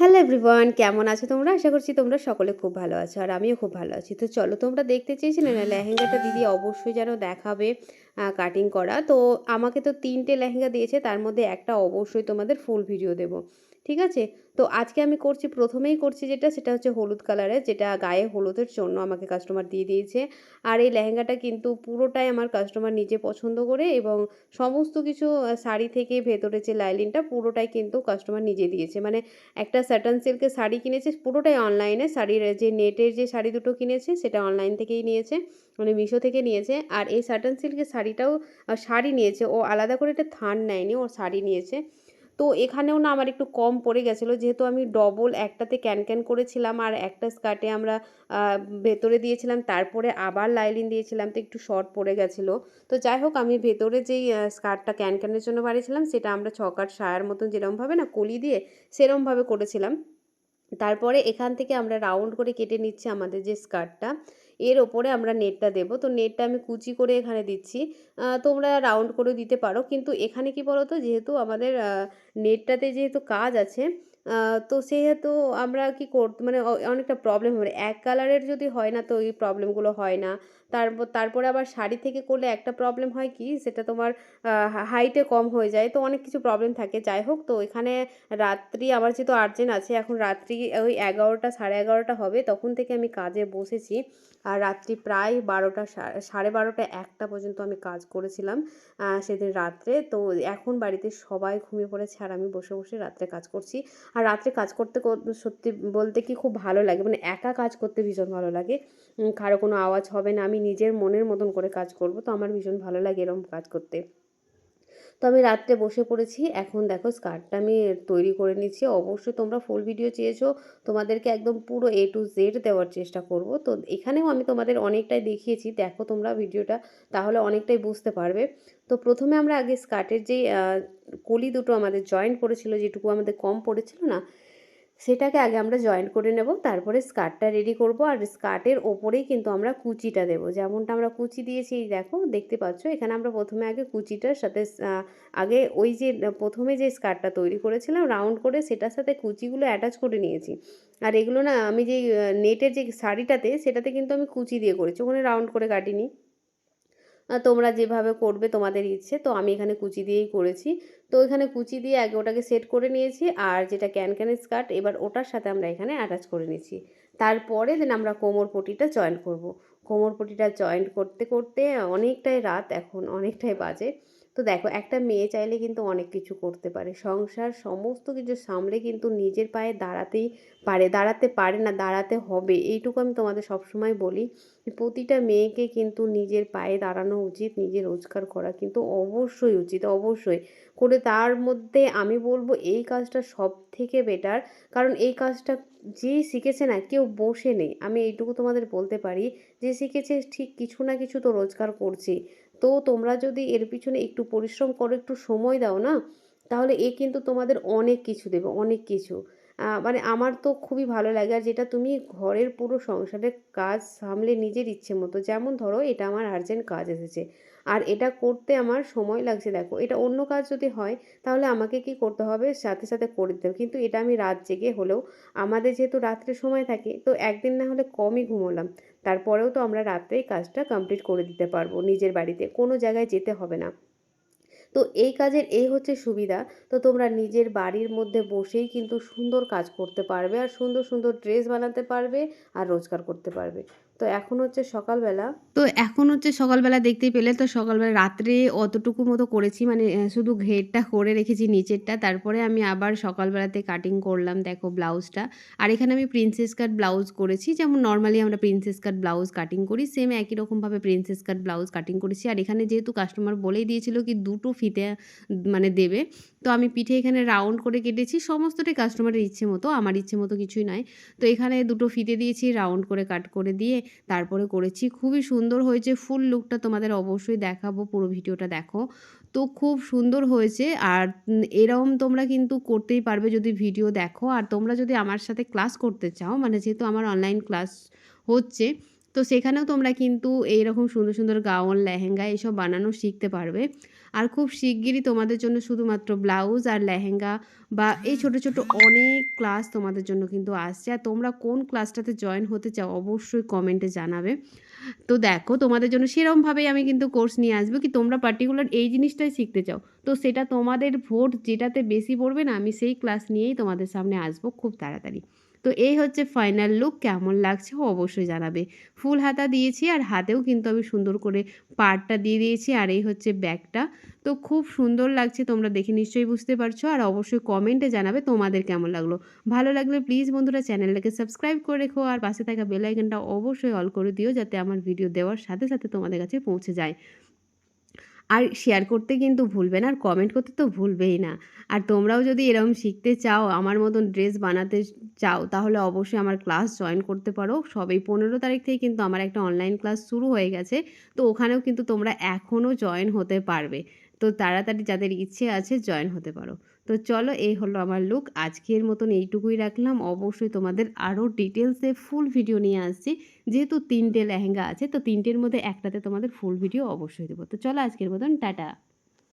Hello everyone, কেমন আছো তোমরা? আশা করছি তোমরা সকলে খুব ভালো আছো আর আমিও খুব ভালো আছি। তো চলো, তোমরা দেখতে চেয়েছিলে না লেহেঙ্গাটা দিদি অবশ্যই যেন দেখাবে কাটিং করা। তো আমাকে তো ৩টে লেহেঙ্গা দিয়েছে, তার মধ্যে একটা অবশ্যই তোমাদের ফুল ভিডিও দেবো। ঠিক আছে? তো আজকে আমি করছি, প্রথমেই করছি যেটা সেটা হচ্ছে হলুদ কালারের, যেটা গায়ে হলুদের জন্য আমাকে কাস্টমার দিয়ে দিয়েছে। আর এই লেহেঙ্গাটা কিন্তু পুরোটাই আমার কাস্টমার নিজে পছন্দ করে, এবং সমস্ত কিছু শাড়ি থেকে ভেতরে যে লাইলিনটা পুরোটাই কিন্তু কাস্টমার নিজে দিয়েছে। মানে একটা স্যাটান সিল্কের শাড়ি কিনেছে, পুরোটাই অনলাইনে। শাড়ির যে নেটের যে শাড়ি দুটো কিনেছে সেটা অনলাইন থেকেই নিয়েছে, মানে মিশো থেকে নিয়েছে। আর এই স্যাটান সিল্কের শাড়িটাও শাড়ি নিয়েছে, ও আলাদা করে এটা থান নেয়নি, ও শাড়ি নিয়েছে। তো এখানেও না আমার একটু কম পড়ে গেছিলো, যেহেতু আমি ডবল একটাতে ক্যান করেছিলাম আর একটা স্কার্টে আমরা ভেতরে দিয়েছিলাম, তারপরে আবার লাইলিন দিয়েছিলাম, তো একটু শর্ট পড়ে গেছিলো। তো যাই হোক, আমি ভেতরে যেই স্কার্টটা ক্যানের জন্য বানিয়েছিলাম সেটা আমরা ছকাট সায়ার মতন যেরকমভাবে না কলি দিয়ে সেরমভাবে করেছিলাম। তারপরে এখান থেকে আমরা রাউন্ড করে কেটে নিচ্ছি আমাদের যে স্কার্টটা, এর ওপরে আমরা নেটটা দেব। তো নেটটা আমি কুচি করে এখানে দিচ্ছি। তোমরা রাউন্ড করেও দিতে পারো, কিন্তু এখানে কি বলো তো, যেহেতু আমাদের নেটটাতে যেহেতু কাজ আছে, আ তো সেহেতু আমরা কি মানে অনেকটা প্রবলেম হবে। এক কালারের যদি হয় না, তো এই প্রবলেমগুলো হয় না। তারপরে আবার শাড়ি থেকে করলে একটা প্রবলেম হয় কি, সেটা তোমার হাইটে কম হয়ে যায়। তো অনেক কিছু প্রবলেম থাকে। যাই হোক, তো এখানে রাত্রি আমার যেহেতু আর্জেন্ট আছে, এখন রাত্রি ওই 11টা 11:30 হবে, তখন থেকে আমি কাজে বসেছি। আর রাত্রি প্রায় 12টা 12:30 1টা পর্যন্ত আমি কাজ করেছিলাম সেদিন রাত্রে। তো এখন বাড়িতে সবাই ঘুমিয়ে পড়েছে আর আমি বসে বসে রাত্রে কাজ করছি। আর রাত্রে কাজ করতে সত্যি বলতে কি খুব ভালো লাগে, মানে একা কাজ করতে ভীষণ ভালো লাগে। কারো কোনো আওয়াজ হবে না, আমি নিজের মনের মতন করে কাজ করব, তো আমার ভীষণ ভালো লাগে এরকম কাজ করতে। তো আমি রাত্রে বসে পড়েছি। এখন দেখো স্কার্টটা আমি তৈরি করে নিচ্ছি। অবশ্যই তোমরা ফুল ভিডিও চেয়েছো, তোমাদেরকে একদম পুরো A to Z দেওয়ার চেষ্টা করব। তো এখানেও আমি তোমাদের অনেকটাই দেখিয়েছি, দেখো তোমরা ভিডিওটা, তাহলে অনেকটাই বুঝতে পারবে। তো প্রথমে আমরা আগে স্কার্টের যেই কলি দুটো আমাদের জয়েন্ট পড়েছিল, যেটুকু আমাদের কম পড়েছিল না, সেটাকে আগে আমরা জয়েন করে নেব, তারপরে স্কার্টটা রেডি করব। আর স্কার্টের ওপরেই কিন্তু আমরা কুচিটা দেব, যেমনটা আমরা কুচি দিয়েছি, এই দেখো দেখতে পাচ্ছ। এখানে আমরা প্রথমে আগে কুচিটার সাথে আগে ওই যে প্রথমে যে স্কার্টটা তৈরি করেছিলাম রাউন্ড করে, সেটার সাথে কুচিগুলো অ্যাটাচ করে নিয়েছি। আর এগুলো না আমি যেই নেটের যে শাড়িটাতে, সেটাতে কিন্তু আমি কুচি দিয়ে করেছি, ওখানে রাউন্ড করে কাটিনি। তোমরা যেভাবে করবে তোমাদের ইচ্ছে। তো আমি এখানে কুচি দিয়েই করেছি। তো এখানে কুচি দিয়ে আগে ওটাকে সেট করে নিয়েছি, আর যেটা ক্যানক্যানের স্কার্ট এবার ওটার সাথে আমরা এখানে অ্যাটাচ করে নিচ্ছি। তারপরে দেন আমরা কোমর পটিটা জয়েন করব। কোমর পটিটা জয়েন্ট করতে করতে অনেকটাই রাত, এখন অনেকটাই বাজে। তো দেখো, একটা মেয়ে চাইলে কিন্তু অনেক কিছু করতে পারে। সংসার সমস্ত কিছু সামলে কিন্তু নিজের পায়ে দাঁড়াতেই পারে, দাঁড়াতে পারে না, দাঁড়াতে হবে। এইটুকু আমি তোমাদের সবসময় বলি। প্রতিটা মেয়েকে কিন্তু নিজের পায়ে দাঁড়ানো উচিত, নিজে রোজগার করা কিন্তু অবশ্যই উচিত, অবশ্যই করে। তার মধ্যে আমি বলবো এই কাজটা সবথেকে বেটার, কারণ এই কাজটা যে শিখেছে না, কেউ বসে নেই। আমি এইটুকু তোমাদের বলতে পারি, যে শিখেছে ঠিক কিছু না কিছু তো রোজগার করছে। তো তোমরা যদি এর পিছনে একটু পরিশ্রম করো, একটু সময় দাও না, তাহলে এ কিন্তু তোমাদের অনেক কিছু দেবে, অনেক কিছু। মানে আমার তো খুবই ভালো লাগে। আর যেটা তুমি ঘরের পুরো সংসারের কাজ সামলে নিজের ইচ্ছে মতো, যেমন ধরো এটা আমার আর্জেন্ট কাজ এসেছে, আর এটা করতে আমার সময় লাগছে, দেখো এটা অন্য কাজ যদি হয় তাহলে আমাকে কি করতে হবে, সাথে সাথে করে দিতে হবে। কিন্তু এটা আমি রাত জেগে হলেও, আমাদের যেহেতু রাত্রে সময় থাকে, তো একদিন না হলে কমই ঘুমোলাম, তারপরেও তো আমরা রাত্রেই কাজটা কমপ্লিট করে দিতে পারবো নিজের বাড়িতে, কোনো জায়গায় যেতে হবে না। তো এই কাজের এই হচ্ছে সুবিধা। তো তোমরা নিজের বাড়ির মধ্যে বসেই কিন্তু সুন্দর কাজ করতে পারবে, আর সুন্দর সুন্দর ড্রেস বানাতে পারবে, আর রোজগার করতে পারবে। তো এখন হচ্ছে সকালবেলা, দেখতেই পেলে। তো সকালবেলা রাত্রে অতটুকু মতো করেছি, মানে শুধু ঘেরটা করে রেখেছি নিচেরটা, তারপরে আমি আবার সকালবেলাতে কাটিং করলাম দেখো ব্লাউজটা। আর এখানে আমি প্রিন্সেস কাট ব্লাউজ করেছি, যেমন নর্মালি আমরা প্রিন্সেস কাট ব্লাউজ কাটিং করি, সেম একই রকমভাবে প্রিন্সেস কাট ব্লাউজ কাটিং করেছি। আর এখানে যেহেতু কাস্টমার বলেই দিয়েছিল কি দুটো ফিতে মানে দেবে, তো আমি পিঠে এখানে রাউন্ড করে কেটেছি, সমস্তটাই কাস্টমারের ইচ্ছে মতো, আমার ইচ্ছে মতো কিছুই নয়। তো এখানে দুটো ফিতে দিয়েছি, রাউন্ড করে কাট করে দিয়ে তারপরে করেছি। খুবই সুন্দর হয়েছে। ফুল লুকটা তোমাদের অবশ্যই দেখাবো, পুরো ভিডিওটা দেখো। তো খুব সুন্দর হয়েছে। আর এরকম তোমরা কিন্তু করতেই পারবে যদি ভিডিও দেখো। আর তোমরা যদি আমার সাথে ক্লাস করতে চাও, মানে যেহেতু আমার অনলাইন ক্লাস হচ্ছে, তো সেখানেও তোমরা কিন্তু এইরকম সুন্দর সুন্দর গাউন, লেহেঙ্গা এসব বানানো শিখতে পারবে। আর খুব শিগগিরই তোমাদের জন্য শুধুমাত্র ব্লাউজ আর লেহেঙ্গা বা এই ছোট, ছোট অনেক ক্লাস তোমাদের জন্য কিন্তু আসছে। আর তোমরা কোন ক্লাসটাতে জয়েন হতে চাও অবশ্যই কমেন্টে জানাবে। তো দেখো তোমাদের জন্য সেরমভাবেই আমি কিন্তু কোর্স নিয়ে আসবো কি তোমরা পার্টিকুলার এই জিনিসটাই শিখতে চাও। তো সেটা তোমাদের ভোট যেটাতে বেশি পড়বে না আমি সেই ক্লাস নিয়েই তোমাদের সামনে আসবো খুব তাড়াতাড়ি। তো এই হচ্ছে ফাইনাল লুক, কেমন লাগছে অবশ্যই জানাবে। ফুল হাতা দিয়েছি আর হাতেও কিন্তু আমি সুন্দর করে পাড়টা দিয়ে দিয়েছি আর এই হচ্ছে ব্যাগটা। তো খুব সুন্দর লাগছে, তোমরা দেখে নিশ্চয়ই বুঝতে পারছো। আর অবশ্যই কমেন্টে জানাবে তোমাদের কেমন লাগলো। ভালো লাগলে প্লিজ বন্ধুরা চ্যানেলটাকে সাবস্ক্রাইব করে রেখো আর পাশে থাকা বেল আইকনটা অবশ্যই অল করে দিও যাতে আমার ভিডিও দেওয়ার সাথে সাথে তোমাদের কাছে পৌঁছে যায়। আর শেয়ার করতে কিন্তু ভুলবে না আর কমেন্ট করতে তো ভুলবেই না। আর তোমরাও যদি এরকম শিখতে চাও আমার মতন ড্রেস বানাতে চাও তাহলে অবশ্যই আমার ক্লাস জয়েন করতে পারো। সবে 15 তারিখ থেকে কিন্তু আমার একটা অনলাইন ক্লাস শুরু হয়ে গেছে। তো ওখানেও কিন্তু তোমরা এখনও জয়েন হতে পারবে। তো তাড়াতাড়ি যাদের ইচ্ছে আছে জয়েন হতে পারো। তো চলো এই হলো আমার লুক। আজকের মতন এইটুকুই রাখলাম। অবশ্যই তোমাদের আরও ডিটেলসে ফুল ভিডিও নিয়ে আসছি। যেহেতু 3টে লেহেঙ্গা আছে তো 3টের মধ্যে একটাতে তোমাদের ফুল ভিডিও অবশ্যই দেবো। তো চলো আজকের মতন টাটা।